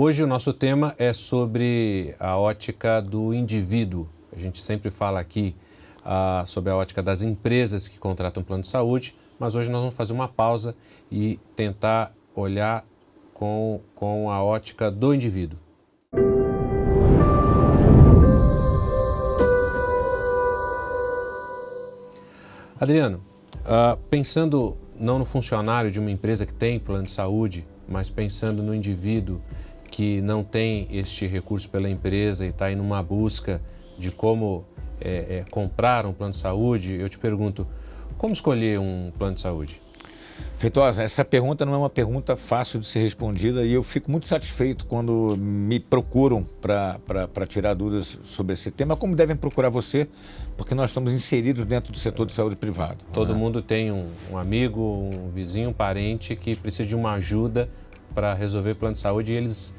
Hoje o nosso tema é sobre a ótica do indivíduo. A gente sempre fala aqui sobre a ótica das empresas que contratam plano de saúde, mas hoje nós vamos fazer uma pausa e tentar olhar com a ótica do indivíduo. Adriano, pensando não no funcionário de uma empresa que tem plano de saúde, mas pensando no indivíduo que não tem este recurso pela empresa e está aí numa busca de como comprar um plano de saúde, eu te pergunto, como escolher um plano de saúde? Feitosa, essa pergunta não é uma pergunta fácil de ser respondida e eu fico muito satisfeito quando me procuram para tirar dúvidas sobre esse tema, como devem procurar você, porque nós estamos inseridos dentro do setor de saúde privado. Todo mundo tem um amigo, um vizinho, um parente que precisa de uma ajuda para resolver plano de saúde e eles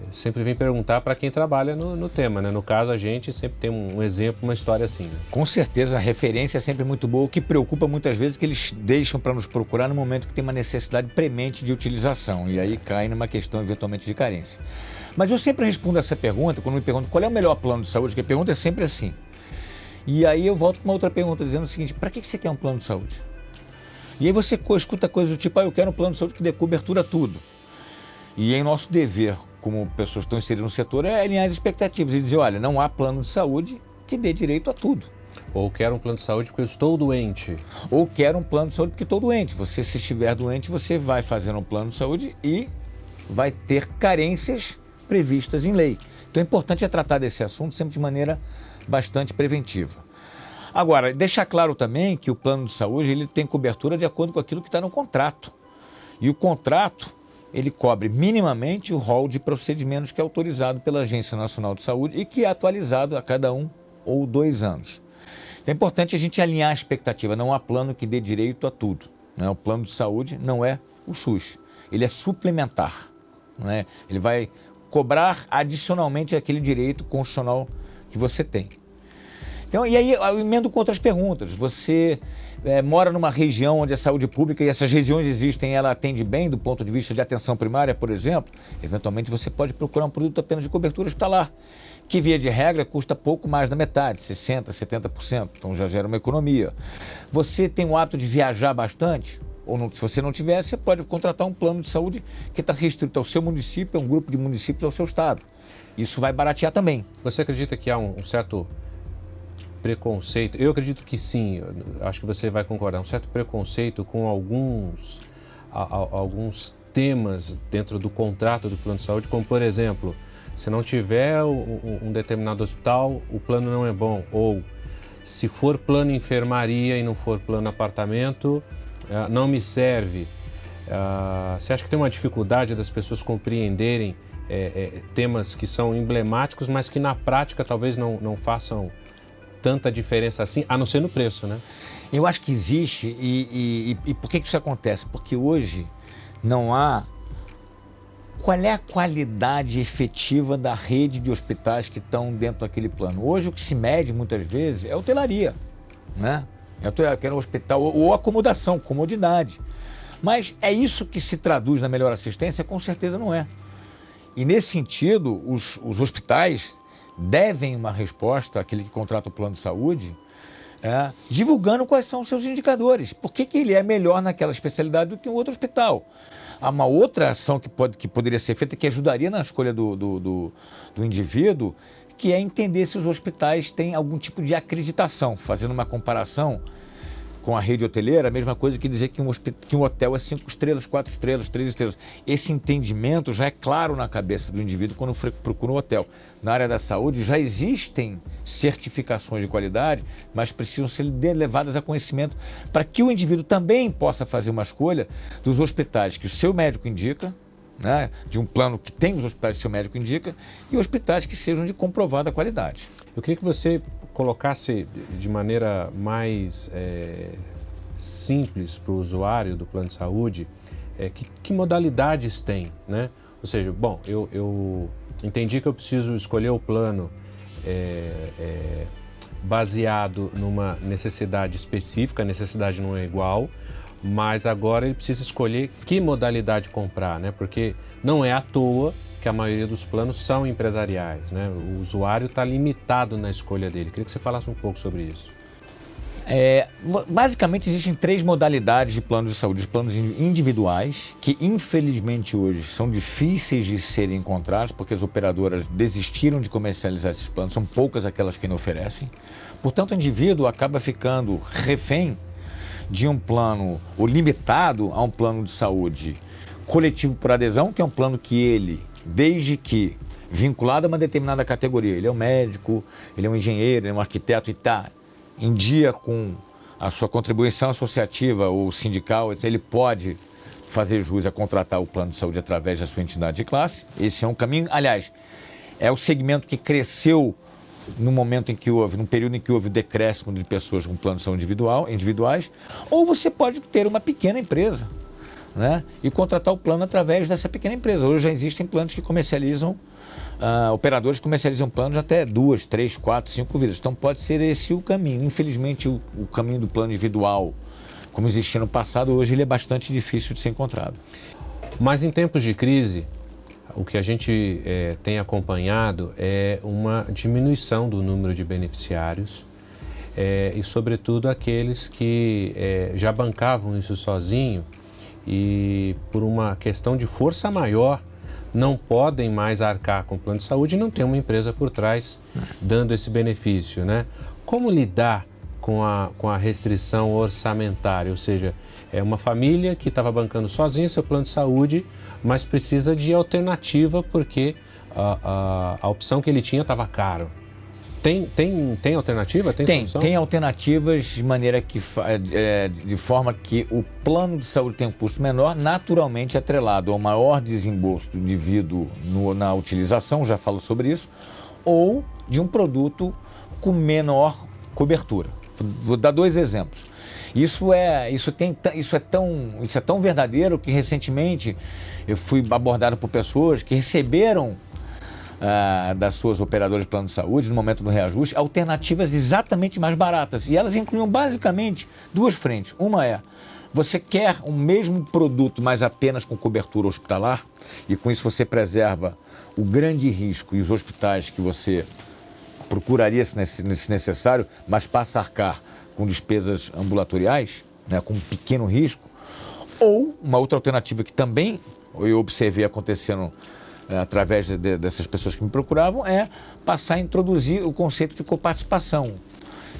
sempre vêm perguntar para quem trabalha no tema, né? No caso, a gente sempre tem um exemplo, uma história assim. Né? Com certeza, a referência é sempre muito boa. O que preocupa muitas vezes é que eles deixam para nos procurar no momento que tem uma necessidade premente de utilização e aí cai numa questão eventualmente de carência. Mas eu sempre respondo essa pergunta, quando me perguntam qual é o melhor plano de saúde, que a pergunta é sempre assim. E aí eu volto com uma outra pergunta dizendo o seguinte, para que você quer um plano de saúde? E aí você escuta coisas do tipo, eu quero um plano de saúde que dê cobertura a tudo. E em nosso dever, como pessoas que estão inseridas no setor, é alinhar as expectativas e dizer, olha, não há plano de saúde que dê direito a tudo. Ou quero um plano de saúde porque eu estou doente. Ou quero um plano de saúde porque estou doente. Você, se estiver doente, você vai fazer um plano de saúde e vai ter carências previstas em lei. Então é importante tratar desse assunto sempre de maneira bastante preventiva. Agora, deixar claro também que o plano de saúde ele tem cobertura de acordo com aquilo que está no contrato. E o contrato, ele cobre minimamente o rol de procedimentos que é autorizado pela Agência Nacional de Saúde e que é atualizado a cada 1 ou 2 anos. Então é importante a gente alinhar a expectativa, não há plano que dê direito a tudo. Né? O plano de saúde não é o SUS, ele é suplementar. Né? Ele vai cobrar adicionalmente aquele direito constitucional que você tem. Então, e aí eu emendo com outras perguntas. Você mora numa região onde a saúde pública, e essas regiões existem, ela atende bem do ponto de vista de atenção primária, por exemplo, eventualmente você pode procurar um produto apenas de cobertura hospitalar, que via de regra custa pouco mais da metade, 60%, 70%, então já gera uma economia. Você tem o hábito de viajar bastante? Ou não, se você não tiver, você pode contratar um plano de saúde que está restrito ao seu município, a um grupo de municípios ao seu estado. Isso vai baratear também. Você acredita que há um certo preconceito? Eu acredito que sim, acho que você vai concordar, um certo preconceito com alguns temas dentro do contrato do plano de saúde, como por exemplo, se não tiver um determinado hospital, o plano não é bom, ou se for plano enfermaria e não for plano apartamento, não me serve. Você acha que tem uma dificuldade das pessoas compreenderem temas que são emblemáticos, mas que na prática talvez não façam tanta diferença assim, a não ser no preço, né? Eu acho que existe e por que isso acontece? Porque hoje não há... Qual é a qualidade efetiva da rede de hospitais que estão dentro daquele plano? Hoje o que se mede muitas vezes é hotelaria, né? Eu quero um hospital ou acomodação, comodidade. Mas é isso que se traduz na melhor assistência? Com certeza não é. E nesse sentido, os hospitais devem uma resposta àquele que contrata o plano de saúde, divulgando quais são os seus indicadores. Por que ele é melhor naquela especialidade do que um outro hospital? Há uma outra ação que poderia ser feita, que ajudaria na escolha do indivíduo, que é entender se os hospitais têm algum tipo de acreditação, fazendo uma comparação com a rede hoteleira, a mesma coisa que dizer que um hotel é 5 estrelas, 4 estrelas, 3 estrelas. Esse entendimento já é claro na cabeça do indivíduo quando procura um hotel. Na área da saúde já existem certificações de qualidade, mas precisam ser levadas a conhecimento para que o indivíduo também possa fazer uma escolha dos hospitais que o seu médico indica, né, de um plano que tem os hospitais que o seu médico indica, e hospitais que sejam de comprovada qualidade. Eu queria que você colocasse de maneira mais simples para o usuário do plano de saúde que modalidades tem, né? Ou seja, bom, eu entendi que eu preciso escolher o plano baseado numa necessidade específica, a necessidade não é igual, mas agora ele precisa escolher que modalidade comprar, né? Porque Não é à toa que a maioria dos planos são empresariais, né? O usuário está limitado na escolha dele. Queria que você falasse um pouco sobre isso. Basicamente existem 3 modalidades de planos de saúde. Os planos individuais, que infelizmente hoje são difíceis de serem encontrados porque as operadoras desistiram de comercializar esses planos, são poucas aquelas que não oferecem. Portanto, o indivíduo acaba ficando refém de um plano, ou limitado a um plano de saúde coletivo por adesão, que é um plano que ele, desde que vinculado a uma determinada categoria, ele é um médico, ele é um engenheiro, ele é um arquiteto e está em dia com a sua contribuição associativa ou sindical, ele pode fazer jus a contratar o plano de saúde através da sua entidade de classe. Esse é um caminho. Aliás, é o segmento que cresceu no momento em que houve, num período em que houve o decréscimo de pessoas com plano de saúde individuais, ou você pode ter uma pequena empresa, né, e contratar o plano através dessa pequena empresa. Hoje já existem planos que comercializam, operadores comercializam planos até 2, 3, 4, 5 vidas. Então pode ser esse o caminho. Infelizmente o caminho do plano individual, como existia no passado, hoje ele é bastante difícil de ser encontrado. Mas em tempos de crise, o que a gente tem acompanhado é uma diminuição do número de beneficiários e, sobretudo, aqueles que já bancavam isso sozinho e, por uma questão de força maior, não podem mais arcar com o plano de saúde e não tem uma empresa por trás dando esse benefício, né? Como lidar com a restrição orçamentária? Ou seja, é uma família que estava bancando sozinha seu plano de saúde, mas precisa de alternativa porque a opção que ele tinha estava caro. Tem alternativa? Tem alternativas de maneira que, de forma que o plano de saúde tem um custo menor, naturalmente atrelado ao maior desembolso do indivíduo na utilização, já falo sobre isso, ou de um produto com menor cobertura. Vou dar 2 exemplos. Isso é tão verdadeiro que recentemente eu fui abordado por pessoas que receberam das suas operadoras de plano de saúde, no momento do reajuste, alternativas exatamente mais baratas. E elas incluíam basicamente 2 frentes. Uma é, você quer o mesmo produto, mas apenas com cobertura hospitalar, e com isso você preserva o grande risco e os hospitais que você procuraria se necessário, mas passa a arcar com despesas ambulatoriais, né, com um pequeno risco. Ou uma outra alternativa que também eu observei acontecendo através dessas pessoas que me procuravam, é passar a introduzir o conceito de coparticipação,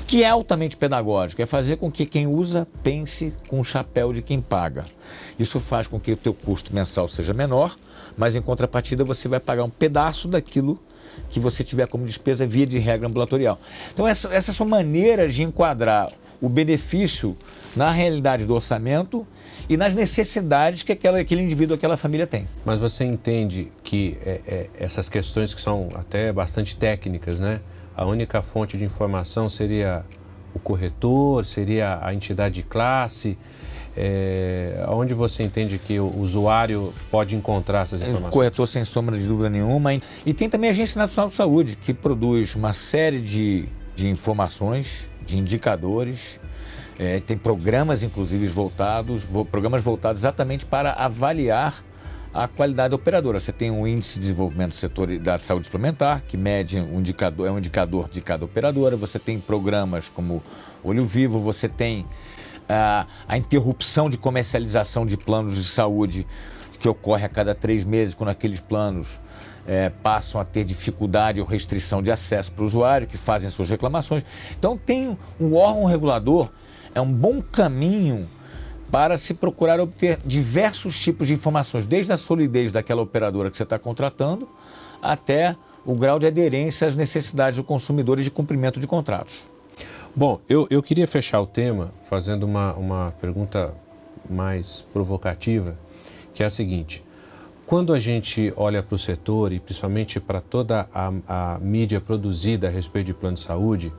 que é altamente pedagógico, é fazer com que quem usa pense com o chapéu de quem paga. Isso faz com que o teu custo mensal seja menor, mas em contrapartida você vai pagar um pedaço daquilo que você tiver como despesa via de regra ambulatorial. Então essas são maneiras de enquadrar o benefício na realidade do orçamento e nas necessidades que aquele indivíduo, aquela família tem. Mas você entende que essas questões que são até bastante técnicas, né? A única fonte de informação seria o corretor, seria a entidade de classe, onde você entende que o usuário pode encontrar essas informações? O corretor, sem sombra de dúvida nenhuma. E tem também a Agência Nacional de Saúde, que produz uma série de informações, de indicadores. Tem programas, inclusive, voltados exatamente para avaliar a qualidade da operadora. Você tem um índice de desenvolvimento do setor da saúde suplementar, que mede um indicador de cada operadora. Você tem programas como Olho Vivo, você tem a interrupção de comercialização de planos de saúde, que ocorre a cada 3 meses, quando aqueles planos passam a ter dificuldade ou restrição de acesso para o usuário, que fazem as suas reclamações. Então tem um órgão regulador, é um bom caminho para se procurar obter diversos tipos de informações, desde a solidez daquela operadora que você está contratando, até o grau de aderência às necessidades do consumidor e de cumprimento de contratos. Bom, eu queria fechar o tema fazendo uma pergunta mais provocativa, que é a seguinte: quando a gente olha para o setor e principalmente para toda a mídia produzida a respeito de plano de saúde,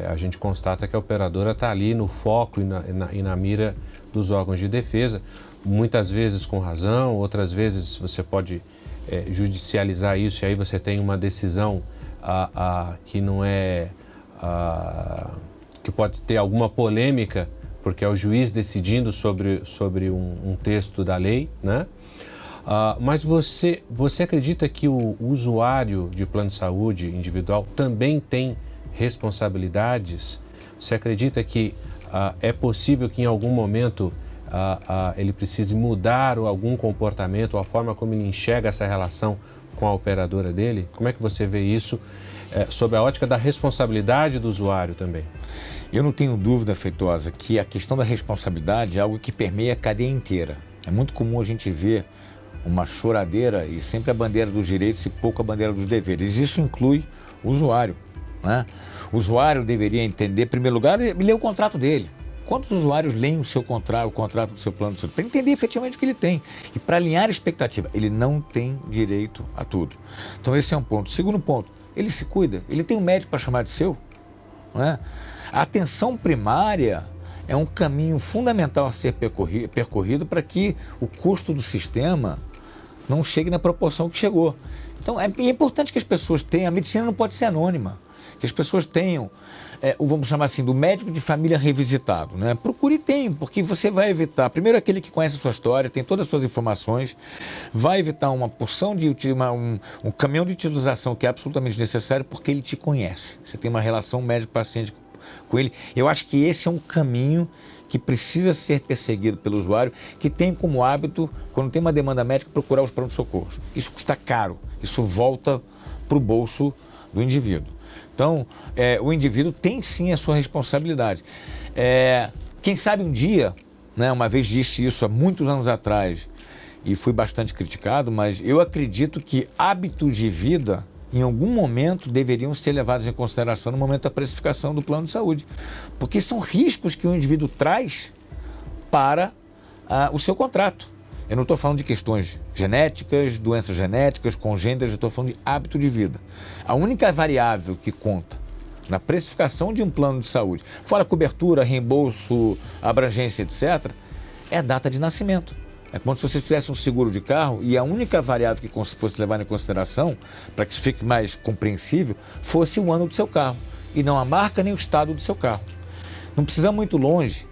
a gente constata que a operadora está ali no foco e na mira dos órgãos de defesa, muitas vezes com razão, outras vezes você pode judicializar isso e aí você tem uma decisão que não que pode ter alguma polêmica, porque é o juiz decidindo sobre um texto da lei, né? Mas você acredita que o usuário de plano de saúde individual também tem responsabilidades? Você acredita que é possível que em algum momento ele precise mudar algum comportamento, ou a forma como ele enxerga essa relação com a operadora dele? Como é que você vê isso sob a ótica da responsabilidade do usuário também? Eu não tenho dúvida, Feitosa, que a questão da responsabilidade é algo que permeia a cadeia inteira. É muito comum a gente ver uma choradeira e sempre a bandeira dos direitos e pouco a bandeira dos deveres. Isso inclui o usuário, né? O usuário deveria entender, em primeiro lugar, ler o contrato dele. Quantos usuários leem o contrato do seu plano de saúde? Para entender efetivamente o que ele tem e para alinhar a expectativa. Ele não tem direito a tudo. Então esse é um ponto. Segundo ponto, ele se cuida, ele tem um médico para chamar de seu, né? A atenção primária é um caminho fundamental a ser percorrido para que o custo do sistema não chegue na proporção que chegou. Então é importante que as pessoas tenham, a medicina não pode ser anônima, que as pessoas tenham, vamos chamar assim, do médico de família revisitado, né? Procure ter, porque você vai evitar, primeiro aquele que conhece a sua história, tem todas as suas informações, vai evitar uma porção de um caminhão de utilização que é absolutamente necessário porque ele te conhece. Você tem uma relação médico-paciente com ele. Eu acho que esse é um caminho que precisa ser perseguido pelo usuário, que tem como hábito, quando tem uma demanda médica, procurar os pronto-socorros. Isso custa caro, isso volta para o bolso do indivíduo. Então, o indivíduo tem sim a sua responsabilidade. Quem sabe um dia, né, uma vez disse isso há muitos anos atrás e fui bastante criticado, mas eu acredito que hábitos de vida em algum momento deveriam ser levados em consideração no momento da precificação do plano de saúde, porque são riscos que o indivíduo traz para o seu contrato. Eu não estou falando de questões genéticas, doenças genéticas, congênitas, eu estou falando de hábito de vida. A única variável que conta na precificação de um plano de saúde, fora cobertura, reembolso, abrangência, etc., é a data de nascimento. É como se você fizesse um seguro de carro e a única variável que fosse levada em consideração, para que isso fique mais compreensível, fosse o ano do seu carro, e não a marca nem o estado do seu carro. Não precisa ir muito longe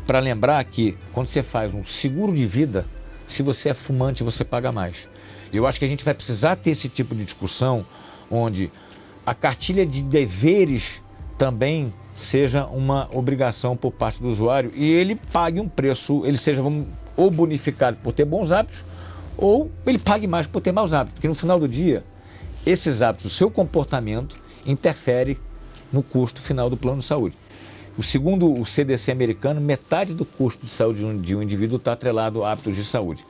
para lembrar que quando você faz um seguro de vida, se você é fumante, você paga mais. Eu acho que a gente vai precisar ter esse tipo de discussão, onde a cartilha de deveres também seja uma obrigação por parte do usuário e ele pague um preço, ele seja ou bonificado por ter bons hábitos, ou ele pague mais por ter maus hábitos, porque no final do dia, esses hábitos, o seu comportamento, interfere no custo final do plano de saúde. Segundo o CDC americano, metade do custo de saúde de um indivíduo está atrelado a hábitos de saúde.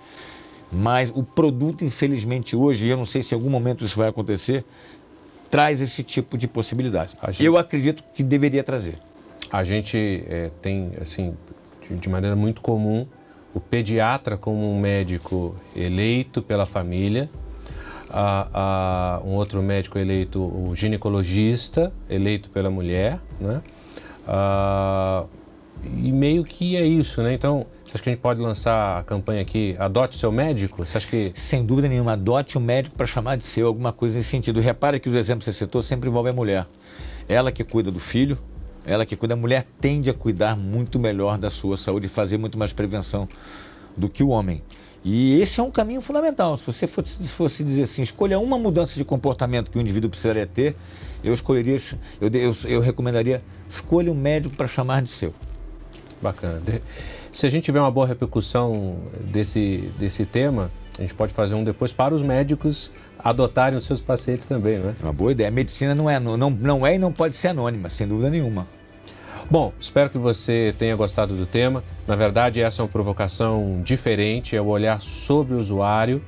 Mas o produto, infelizmente, hoje, e eu não sei se em algum momento isso vai acontecer, traz esse tipo de possibilidade. Eu acredito que deveria trazer. A gente tem, assim, de maneira muito comum, o pediatra como um médico eleito pela família, um outro médico eleito, o ginecologista, eleito pela mulher, né? E meio que é isso, né? Então, você acha que a gente pode lançar a campanha aqui, adote o seu médico? Você acha que... Sem dúvida nenhuma, adote o médico para chamar de seu, alguma coisa nesse sentido. Repare que os exemplos que você citou sempre envolvem a mulher. Ela que cuida do filho, ela que cuida, a mulher tende a cuidar muito melhor da sua saúde e fazer muito mais prevenção do que o homem. E esse é um caminho fundamental. Se você fosse dizer assim, escolha uma mudança de comportamento que o indivíduo precisaria ter, eu recomendaria, escolha um médico para chamar de seu. Bacana. Se a gente tiver uma boa repercussão desse tema, a gente pode fazer um depois para os médicos adotarem os seus pacientes também, não é? É uma boa ideia. A medicina não é e não pode ser anônima, sem dúvida nenhuma. Bom, espero que você tenha gostado do tema. Na verdade, essa é uma provocação diferente, é o olhar sobre o usuário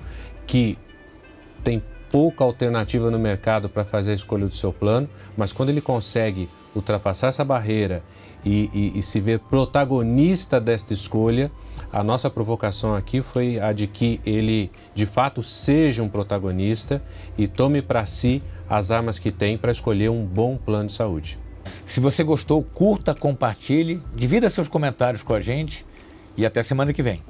que tem pouca alternativa no mercado para fazer a escolha do seu plano, mas quando ele consegue ultrapassar essa barreira e se ver protagonista desta escolha, a nossa provocação aqui foi a de que ele, de fato, seja um protagonista e tome para si as armas que tem para escolher um bom plano de saúde. Se você gostou, curta, compartilhe, divida seus comentários com a gente e até semana que vem.